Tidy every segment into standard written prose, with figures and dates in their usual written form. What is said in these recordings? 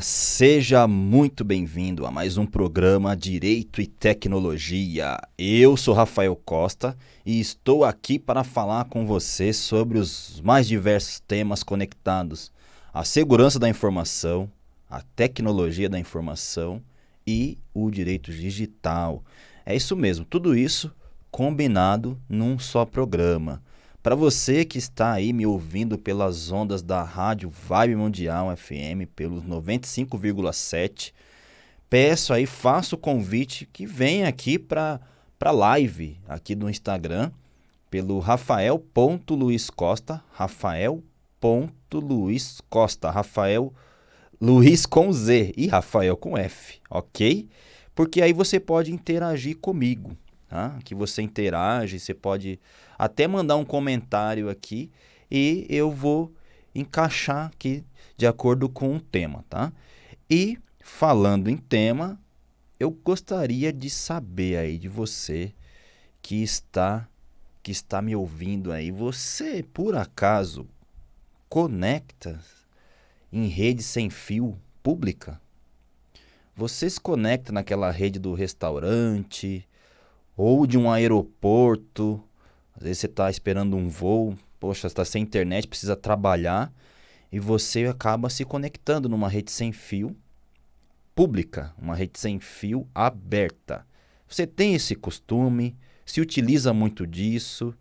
Seja muito bem-vindo a mais um programa Direito e Tecnologia. Eu sou Rafael Costa e estou aqui para falar com você sobre os mais diversos temas conectados à segurança da informação, à tecnologia da informação e o direito digital. É isso mesmo, tudo isso combinado num só programa. Para você que está aí me ouvindo pelas ondas da Rádio Vibe Mundial FM, pelos 95,7, peço aí, faço o convite que venha aqui para live aqui no Instagram, pelo Rafael.luizcosta, Rafael.luizcosta, Rafael Luiz com Z e Rafael com F, ok? Porque aí você pode interagir comigo, tá? Que você interage, você pode até mandar um comentário aqui e eu vou encaixar aqui de acordo com o tema, tá? E falando em tema, eu gostaria de saber aí de você que está me ouvindo aí, você por acaso conecta em rede sem fio pública? Você se conecta naquela rede do restaurante ou de um aeroporto? Às vezes você está esperando um voo, poxa, está sem internet, precisa trabalhar e você acaba se conectando numa rede sem fio pública, uma rede sem fio aberta. Você tem esse costume? Se utiliza muito disso?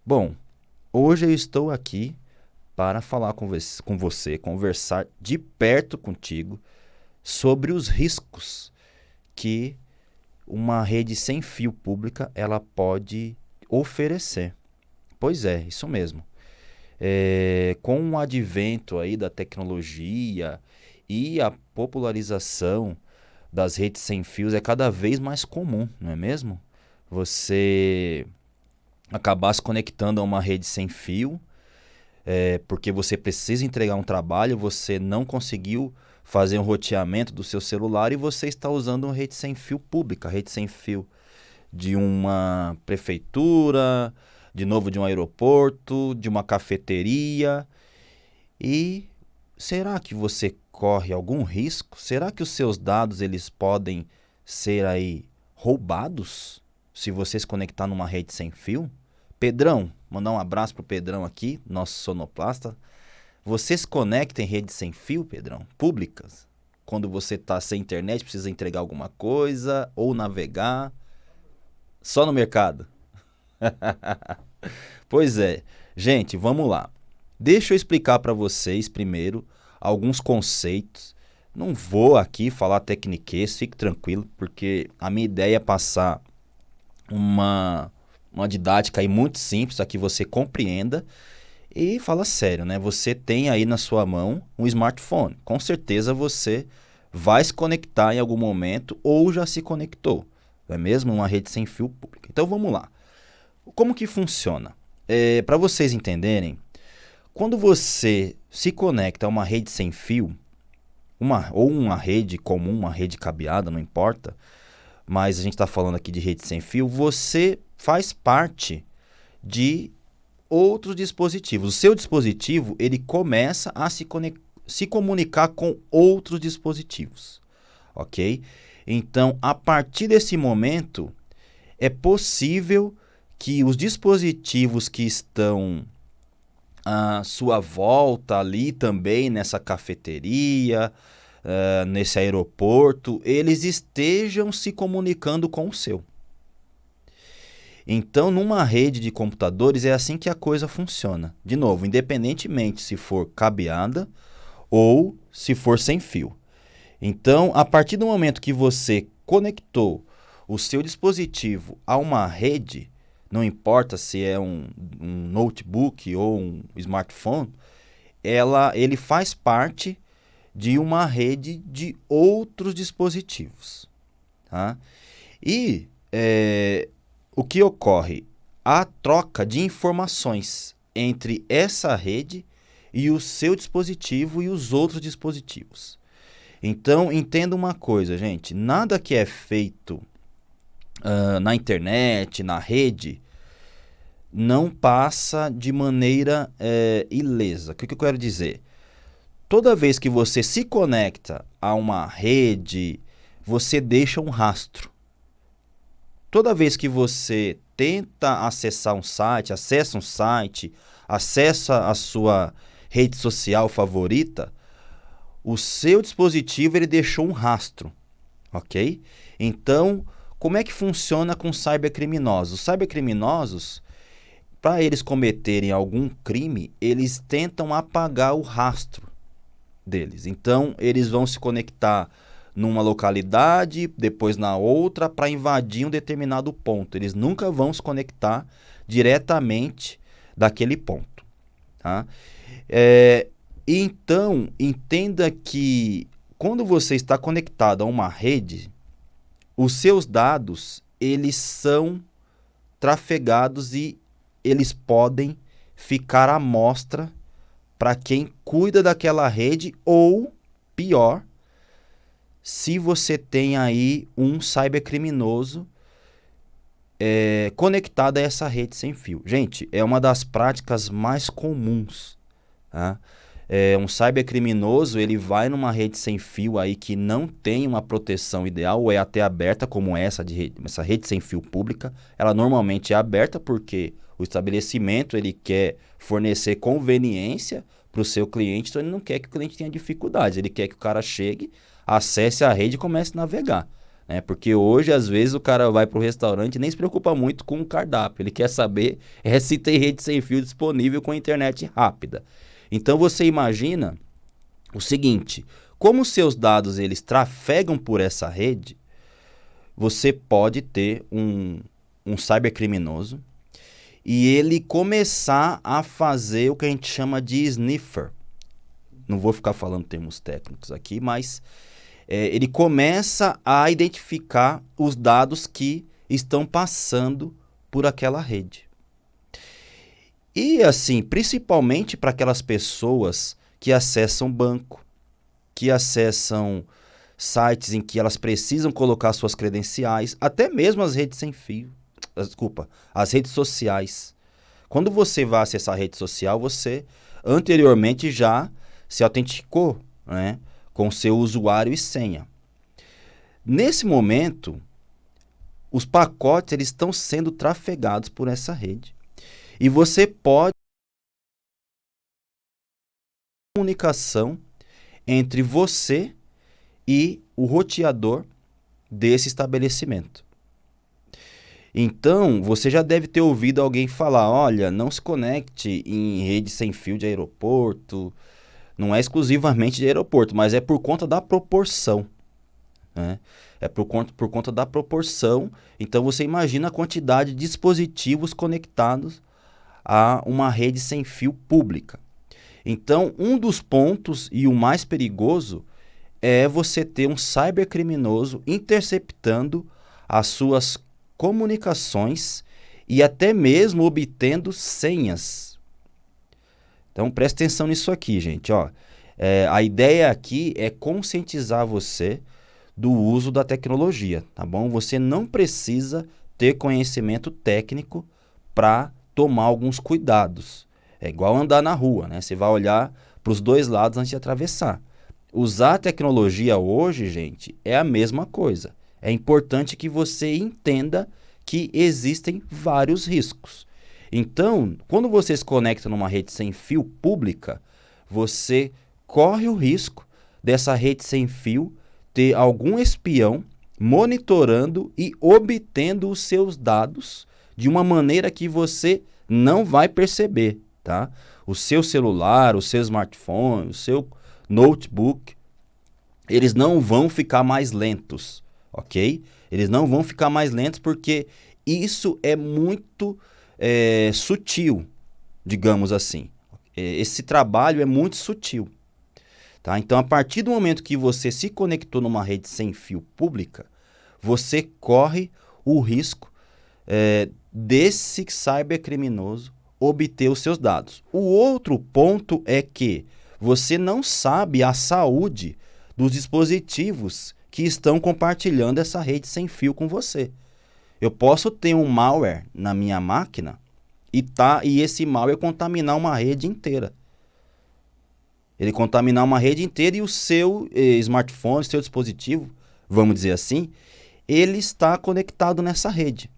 Bom, hoje eu estou aqui para falar com você, conversar de perto contigo sobre os riscos que uma rede sem fio pública ela pode oferecer. Pois é, isso mesmo. Com o advento aí da tecnologia e a popularização das redes sem fios é cada vez mais comum, não é mesmo? Você acabar se conectando a uma rede sem fio, porque você precisa entregar um trabalho, você não conseguiu fazer um roteamento do seu celular e você está usando uma rede sem fio pública, rede sem fio de uma prefeitura, de novo de um aeroporto, de uma cafeteria. E será que você corre algum risco? Será que os seus dados eles podem ser aí roubados se você se conectar numa rede sem fio? Pedrão, mandar um abraço pro Pedrão aqui, nosso sonoplasta. Você se conecta em redes sem fio, Pedrão? Públicas? Quando você está sem internet, precisa entregar alguma coisa ou navegar? Só no mercado? Pois é. Gente, vamos lá. Deixa eu explicar para vocês primeiro alguns conceitos. Não vou aqui falar tecniquez, fique tranquilo, porque a minha ideia é passar uma didática aí muito simples, para que você compreenda. E fala sério, né? Você tem aí na sua mão um smartphone. Com certeza você vai se conectar em algum momento ou já se conectou. Não é mesmo? Uma rede sem fio pública. Então vamos lá. Como que funciona? Para vocês entenderem, quando você se conecta a uma rede sem fio, ou uma rede comum, uma rede cabeada, não importa, mas a gente está falando aqui de rede sem fio, você faz parte de outros dispositivos. O seu dispositivo ele começa a se comunicar com outros dispositivos, ok? Então, a partir desse momento, é possível que os dispositivos que estão à sua volta ali também, nessa cafeteria, nesse aeroporto, eles estejam se comunicando com o seu. Então, numa rede de computadores, é assim que a coisa funciona. De novo, independentemente se for cabeada ou se for sem fio. Então, a partir do momento que você conectou o seu dispositivo a uma rede, não importa se é um notebook ou um smartphone, ele faz parte de uma rede de outros dispositivos. Tá? E o que ocorre? A troca de informações entre essa rede e o seu dispositivo e os outros dispositivos. Então, entenda uma coisa, gente. Nada que é feito na internet, na rede, não passa de maneira ilesa. O que eu quero dizer? toda vez que você se conecta a uma rede, você deixa um rastro. Toda vez que você tenta acessar um site, acessa a sua rede social favorita, o seu dispositivo ele deixou um rastro, ok? Então, como é que funciona com cybercriminosos? Os cybercriminosos, para eles cometerem algum crime, eles tentam apagar o rastro deles. Então, eles vão se conectar numa localidade, depois na outra, para invadir um determinado ponto. Eles nunca vão se conectar diretamente daquele ponto. Tá? Então, entenda que quando você está conectado a uma rede, os seus dados, eles são trafegados e eles podem ficar à mostra para quem cuida daquela rede ou, pior, se você tem aí um cybercriminoso conectado a essa rede sem fio. Gente, é uma das práticas mais comuns. Tá? Um cybercriminoso, ele vai numa rede sem fio aí que não tem uma proteção ideal ou é até aberta, como essa rede sem fio pública. Ela normalmente é aberta porque o estabelecimento ele quer fornecer conveniência para o seu cliente, então ele não quer que o cliente tenha dificuldades, ele quer que o cara chegue, acesse a rede e comece a navegar. Né? Porque hoje, às vezes, o cara vai para o restaurante e nem se preocupa muito com o cardápio. Ele quer saber se tem rede sem fio disponível com internet rápida. Então, você imagina o seguinte, como os seus dados eles trafegam por essa rede, você pode ter um cybercriminoso e ele começar a fazer o que a gente chama de sniffer. Não vou ficar falando termos técnicos aqui, mas ele começa a identificar os dados que estão passando por aquela rede. E assim, principalmente para aquelas pessoas que acessam banco, que acessam sites em que elas precisam colocar suas credenciais, até mesmo as redes sem fio, as redes sociais. Quando você vai acessar a rede social, você anteriormente já se autenticou, né, com seu usuário e senha. Nesse momento, os pacotes eles estão sendo trafegados por essa rede. E você pode comunicação entre você e o roteador desse estabelecimento. Então, você já deve ter ouvido alguém falar, olha, não se conecte em rede sem fio de aeroporto. Não é exclusivamente de aeroporto, mas é por conta da proporção. Né? É por conta da proporção. Então, você imagina a quantidade de dispositivos conectados a uma rede sem fio pública. Então, um dos pontos e o mais perigoso é você ter um cybercriminoso interceptando as suas comunicações e até mesmo obtendo senhas. Então, preste atenção nisso aqui, gente. Ó. A ideia aqui é conscientizar você do uso da tecnologia, tá bom? Você não precisa ter conhecimento técnico para tomar alguns cuidados. É igual andar na rua, né? Você vai olhar para os dois lados antes de atravessar. Usar a tecnologia hoje, gente, é a mesma coisa. É importante que você entenda que existem vários riscos. Então, quando você se conecta numa rede sem fio pública, você corre o risco dessa rede sem fio ter algum espião monitorando e obtendo os seus dados de uma maneira que você não vai perceber, tá? O seu celular, o seu smartphone, o seu notebook, eles não vão ficar mais lentos, ok? Eles não vão ficar mais lentos porque isso é muito sutil, digamos assim. Esse trabalho é muito sutil. Tá? Então, a partir do momento que você se conectou numa rede sem fio pública, você corre o risco desse cybercriminoso obter os seus dados. O outro ponto é que você não sabe a saúde dos dispositivos que estão compartilhando essa rede sem fio com você. Eu posso ter um malware na minha máquina e esse malware contaminar uma rede inteira. Ele contaminar uma rede inteira e o seu smartphone, seu dispositivo, vamos dizer assim, ele está conectado nessa rede,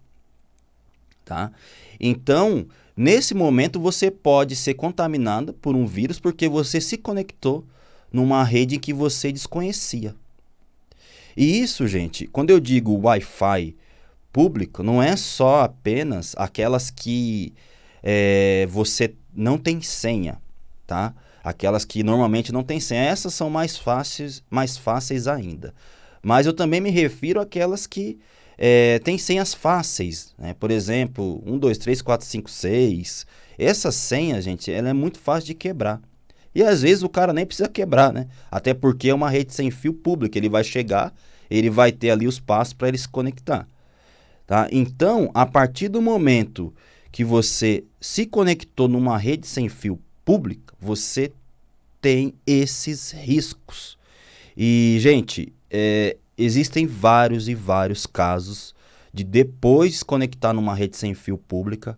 tá? Então, nesse momento, você pode ser contaminado por um vírus porque você se conectou numa rede que você desconhecia. E isso, gente, quando eu digo Wi-Fi público, não é só apenas aquelas que você não tem senha, tá? Aquelas que normalmente não tem senha. Essas são mais fáceis ainda. Mas eu também me refiro àquelas que têm senhas fáceis, né? Por exemplo, 1, 2, 3, 4, 5, 6. Essa senha, gente, ela é muito fácil de quebrar. E às vezes o cara nem precisa quebrar, né? Até porque é uma rede sem fio pública. Ele vai chegar, ele vai ter ali os passos para ele se conectar. Tá? Então, a partir do momento que você se conectou numa rede sem fio pública, você tem esses riscos. E, gente, existem vários e vários casos de depois de se conectar numa rede sem fio pública,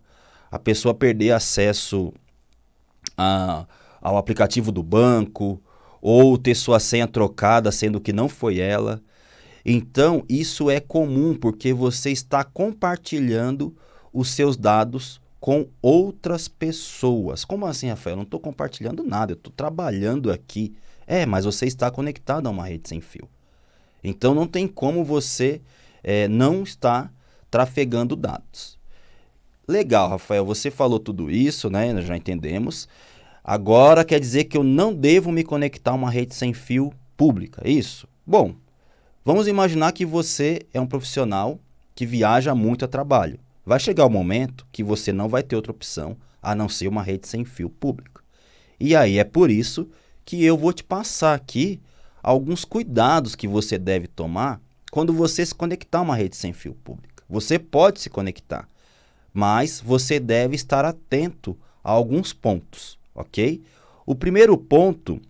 a pessoa perder acesso ao aplicativo do banco, ou ter sua senha trocada, sendo que não foi ela. Então, isso é comum porque você está compartilhando os seus dados com outras pessoas. Como assim, Rafael? Eu não estou compartilhando nada, eu estou trabalhando aqui. Mas você está conectado a uma rede sem fio. Então, não tem como você não estar trafegando dados. Legal, Rafael, você falou tudo isso, né? Nós já entendemos. Agora quer dizer que eu não devo me conectar a uma rede sem fio pública, é isso? Bom, vamos imaginar que você é um profissional que viaja muito a trabalho. Vai chegar o momento que você não vai ter outra opção a não ser uma rede sem fio pública. E aí é por isso que eu vou te passar aqui alguns cuidados que você deve tomar quando você se conectar a uma rede sem fio pública. Você pode se conectar, mas você deve estar atento a alguns pontos, ok? O primeiro ponto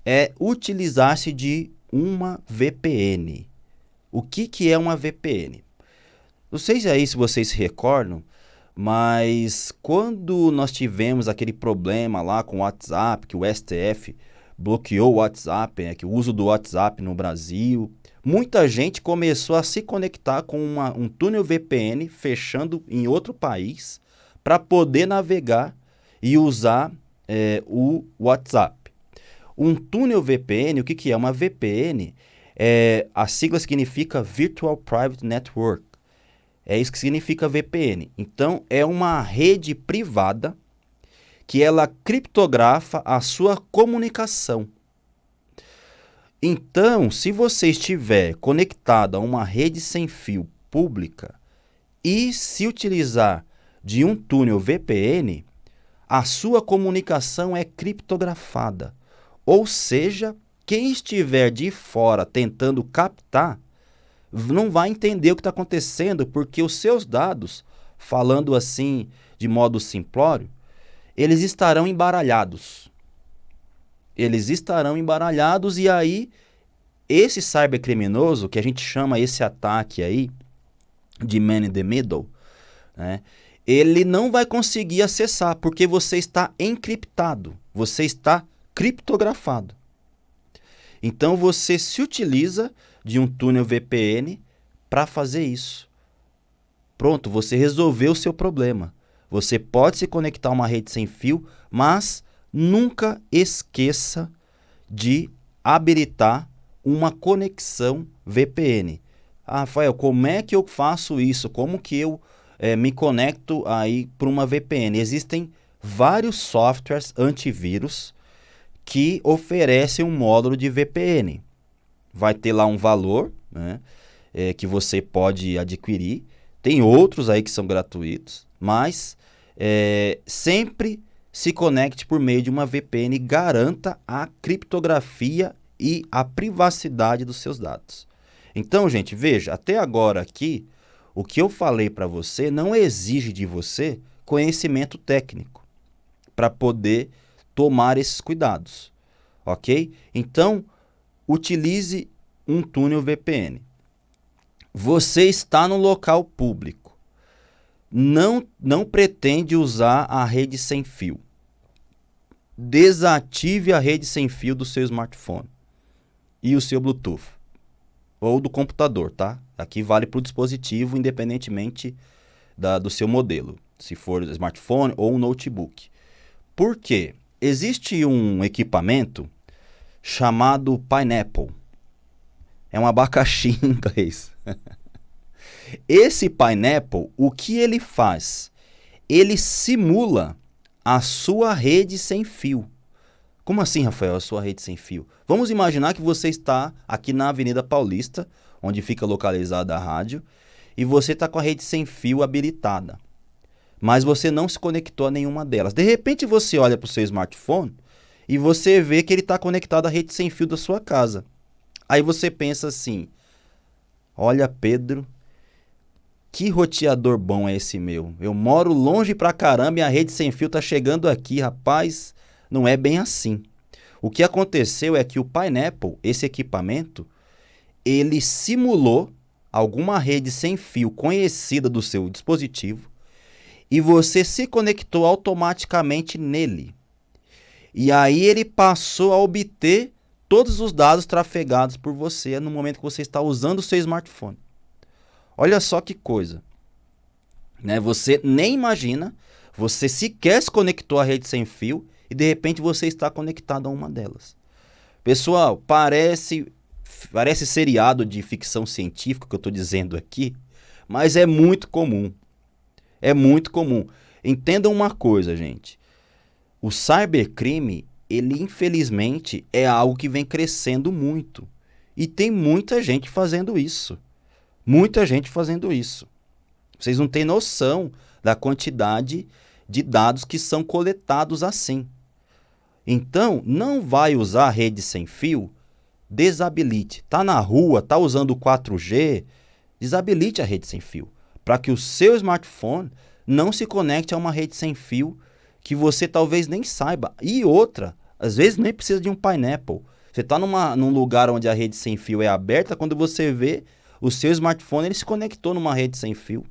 é utilizar-se de uma VPN. O que é uma VPN? Não sei se vocês se recordam, mas quando nós tivemos aquele problema lá com o WhatsApp, que o STF bloqueou o WhatsApp, que o uso do WhatsApp no Brasil, muita gente começou a se conectar com um túnel VPN fechando em outro país para poder navegar e usar o WhatsApp. Um túnel VPN, o que é? Uma VPN, a sigla significa Virtual Private Network. É isso que significa VPN. Então, é uma rede privada que ela criptografa a sua comunicação. Então, se você estiver conectado a uma rede sem fio pública e se utilizar de um túnel VPN, a sua comunicação é criptografada. Ou seja, quem estiver de fora tentando captar, não vai entender o que está acontecendo, porque os seus dados, falando assim de modo simplório, eles estarão embaralhados. Eles estarão embaralhados e aí esse cybercriminoso, que a gente chama esse ataque aí de man in the middle, né, ele não vai conseguir acessar, porque você está encriptado, você está criptografado. Então você se utiliza de um túnel VPN para fazer isso. Pronto, você resolveu o seu problema. Você pode se conectar a uma rede sem fio, mas nunca esqueça de habilitar uma conexão VPN. Ah, Rafael, como é que eu faço isso? Como que eu me conecto aí para uma VPN? Existem vários softwares antivírus que oferecem um módulo de VPN. Vai ter lá um valor, né, que você pode adquirir. Tem outros aí que são gratuitos, mas sempre se conecte por meio de uma VPN e garanta a criptografia e a privacidade dos seus dados. Então, gente, veja, até agora aqui, o que eu falei para você não exige de você conhecimento técnico para poder tomar esses cuidados, ok? Então, utilize um túnel VPN. Você está no local público. Não pretende usar a rede sem fio. desative a rede sem fio do seu smartphone e o seu Bluetooth, ou do computador, tá? Aqui vale para o dispositivo, independentemente do seu modelo, se for smartphone ou um notebook. Por quê? Existe um equipamento chamado Pineapple. É um abacaxi em inglês. Esse Pineapple, o que ele faz? Ele simula a sua rede sem fio. Como assim, Rafael, a sua rede sem fio? Vamos imaginar que você está aqui na Avenida Paulista, onde fica localizada a rádio, e você está com a rede sem fio habilitada. Mas você não se conectou a nenhuma delas. De repente você olha para o seu smartphone e você vê que ele está conectado à rede sem fio da sua casa. Aí você pensa assim, olha, Pedro, que roteador bom é esse meu? Eu moro longe pra caramba e a rede sem fio tá chegando aqui, rapaz. Não é bem assim. O que aconteceu é que o Pineapple, esse equipamento, ele simulou alguma rede sem fio conhecida do seu dispositivo e você se conectou automaticamente nele. E aí ele passou a obter todos os dados trafegados por você no momento que você está usando o seu smartphone. Olha só que coisa, né? Você nem imagina, você sequer se conectou à rede sem fio e de repente você está conectado a uma delas. Pessoal, parece seriado de ficção científica que eu estou dizendo aqui, mas é muito comum. É muito comum. Entendam uma coisa, gente. O cybercrime, ele infelizmente é algo que vem crescendo muito. E tem muita gente fazendo isso. Muita gente fazendo isso. Vocês não têm noção da quantidade de dados que são coletados assim. Então, não vai usar rede sem fio, desabilite. Tá na rua, tá usando o 4G, desabilite a rede sem fio, para que o seu smartphone não se conecte a uma rede sem fio que você talvez nem saiba. E outra, às vezes nem precisa de um Pineapple. Você está num lugar onde a rede sem fio é aberta, quando você vê o seu smartphone, ele se conectou numa rede sem fio,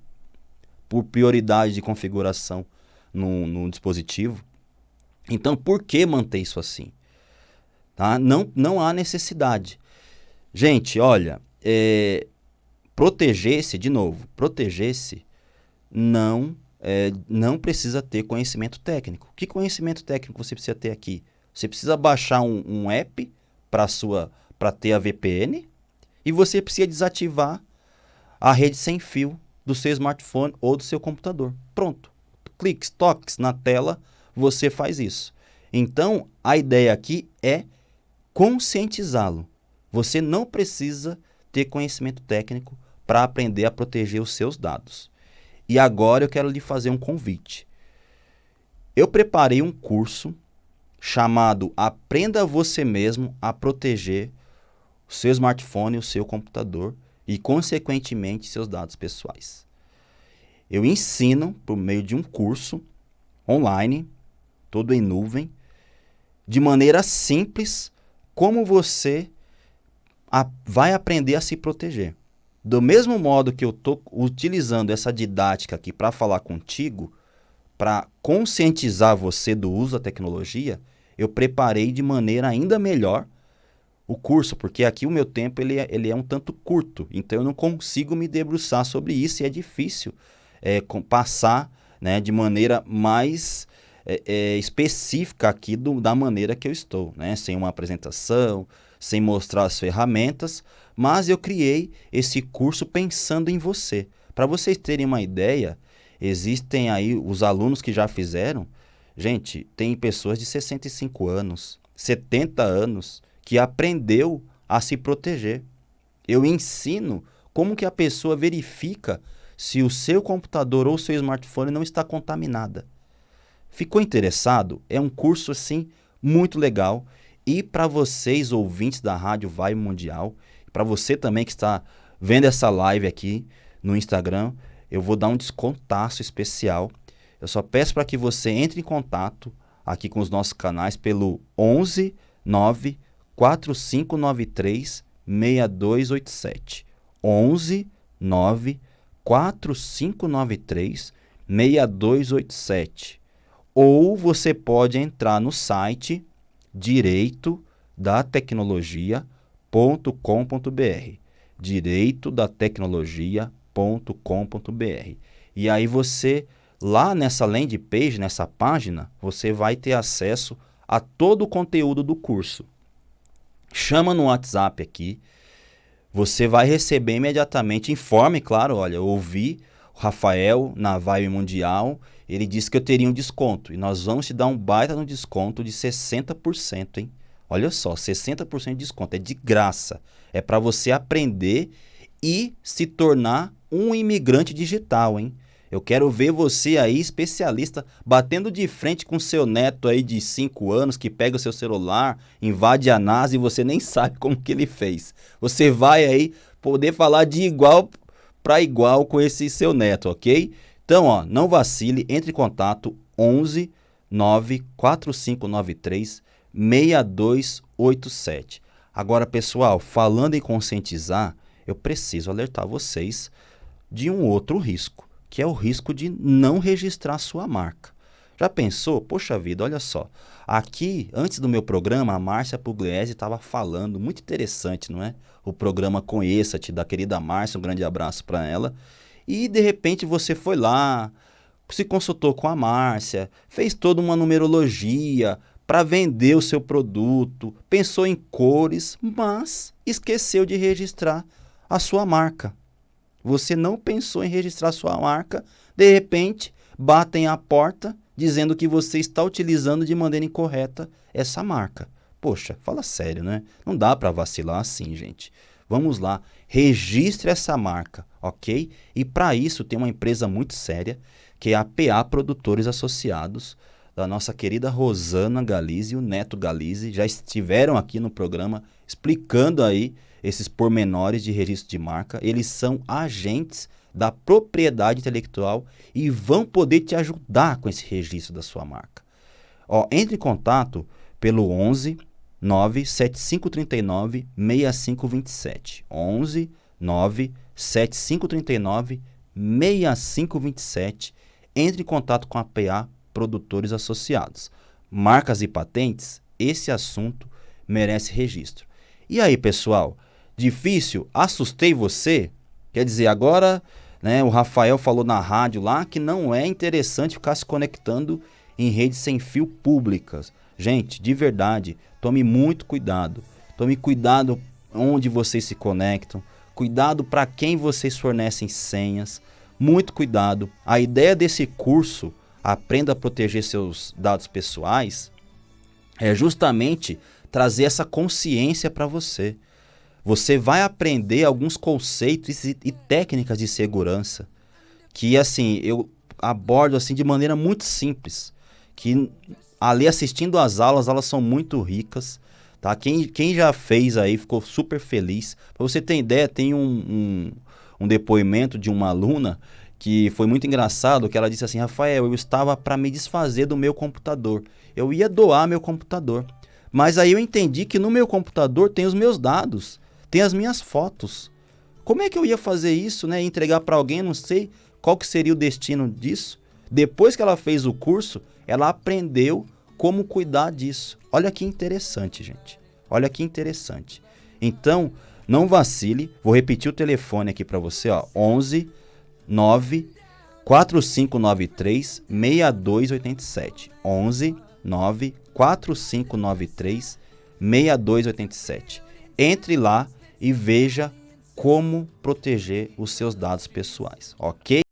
por prioridade de configuração no dispositivo. Então, por que manter isso assim? Tá? Não há necessidade. Gente, olha, proteger-se, de novo, proteger-se não precisa ter conhecimento técnico. Que conhecimento técnico você precisa ter aqui? Você precisa baixar um app para ter a VPN e você precisa desativar a rede sem fio do seu smartphone ou do seu computador. Pronto. Cliques, toques na tela, você faz isso. Então, a ideia aqui é conscientizá-lo. Você não precisa ter conhecimento técnico para aprender a proteger os seus dados. E agora eu quero lhe fazer um convite. Eu preparei um curso chamado Aprenda Você Mesmo a Proteger o seu smartphone, o seu computador e, consequentemente, seus dados pessoais. Eu ensino, por meio de um curso online, todo em nuvem, de maneira simples, como você vai aprender a se proteger. Do mesmo modo que eu estou utilizando essa didática aqui para falar contigo, para conscientizar você do uso da tecnologia, eu preparei de maneira ainda melhor o curso, porque aqui o meu tempo ele é um tanto curto, então eu não consigo me debruçar sobre isso e é difícil passar, né, de maneira mais específica aqui da maneira que eu estou, né, sem uma apresentação, sem mostrar as ferramentas, mas eu criei esse curso pensando em você. Para vocês terem uma ideia, existem aí os alunos que já fizeram, gente, tem pessoas de 65 anos, 70 anos, que aprendeu a se proteger. Eu ensino como que a pessoa verifica se o seu computador ou seu smartphone não está contaminada. Ficou interessado? É um curso assim muito legal. E para vocês, ouvintes da Rádio Vibe Mundial, para você também que está vendo essa live aqui no Instagram, eu vou dar um descontaço especial. Eu só peço para que você entre em contato aqui com os nossos canais pelo 11 9 4593 6287. 11 9 4593 6287. ou você pode entrar no site direitodatecnologia.com.br, direitodatecnologia.com.br. E aí você, lá nessa landing page, nessa página, você vai ter acesso a todo o conteúdo do curso. Chama no WhatsApp aqui, você vai receber imediatamente, informe, claro, olha, eu ouvi o Rafael na Vibe Mundial, ele disse que eu teria um desconto, e nós vamos te dar um baita no desconto de 60%, hein? Olha só, 60% de desconto, é de graça, é para você aprender e se tornar um imigrante digital, hein? Eu quero ver você aí, especialista, batendo de frente com seu neto aí de 5 anos, que pega o seu celular, invade a NASA e você nem sabe como que ele fez. Você vai aí poder falar de igual para igual com esse seu neto, ok? Então, ó, não vacile, entre em contato 11 94593 6287. Agora, pessoal, falando em conscientizar, eu preciso alertar vocês de um outro risco, que é o risco de não registrar sua marca. Já pensou? Poxa vida, olha só. Aqui, antes do meu programa, a Márcia Pugliese estava falando, muito interessante, não é? O programa Conheça-te, da querida Márcia, um grande abraço para ela. E, de repente, você foi lá, se consultou com a Márcia, fez toda uma numerologia para vender o seu produto, pensou em cores, mas esqueceu de registrar a sua marca. Você não pensou em registrar sua marca, de repente, batem a porta dizendo que você está utilizando de maneira incorreta essa marca. Poxa, fala sério, né? Não dá para vacilar assim, gente. Vamos lá, registre essa marca, ok? E para isso tem uma empresa muito séria, que é a PA Produtores Associados, da nossa querida Rosana Galizzi e o Neto Galizzi. Já estiveram aqui no programa explicando aí esses pormenores de registro de marca. Eles são agentes da propriedade intelectual e vão poder te ajudar com esse registro da sua marca. Ó, entre em contato pelo 11 97539 6527. 11 97539 6527. Entre em contato com a PA Produtores Associados. Marcas e patentes, esse assunto merece registro. E aí, pessoal? Difícil? Assustei você? Quer dizer, agora, né, o Rafael falou na rádio lá que não é interessante ficar se conectando em redes sem fio públicas. Gente, de verdade, tome muito cuidado. Tome cuidado onde vocês se conectam. Cuidado para quem vocês fornecem senhas. Muito cuidado. A ideia desse curso, Aprenda a Proteger Seus Dados Pessoais, é justamente trazer essa consciência para você. Você vai aprender alguns conceitos e técnicas de segurança que, assim, eu abordo assim de maneira muito simples, que ali assistindo às aulas, elas são muito ricas, tá? Quem já fez aí ficou super feliz. Para você ter ideia, tem um depoimento de uma aluna que foi muito engraçado, que ela disse assim: Rafael, eu estava para me desfazer do meu computador. Eu ia doar meu computador. Mas aí eu entendi que no meu computador tem os meus dados, tem as minhas fotos. Como é que eu ia fazer isso, né? Entregar para alguém, não sei qual que seria o destino disso. Depois que ela fez o curso, ela aprendeu como cuidar disso. Olha que interessante, gente. Olha que interessante. Então, não vacile. Vou repetir o telefone aqui para você, ó. 11 94593 6287. 11 94593 6287. Entre lá e veja como proteger os seus dados pessoais, ok?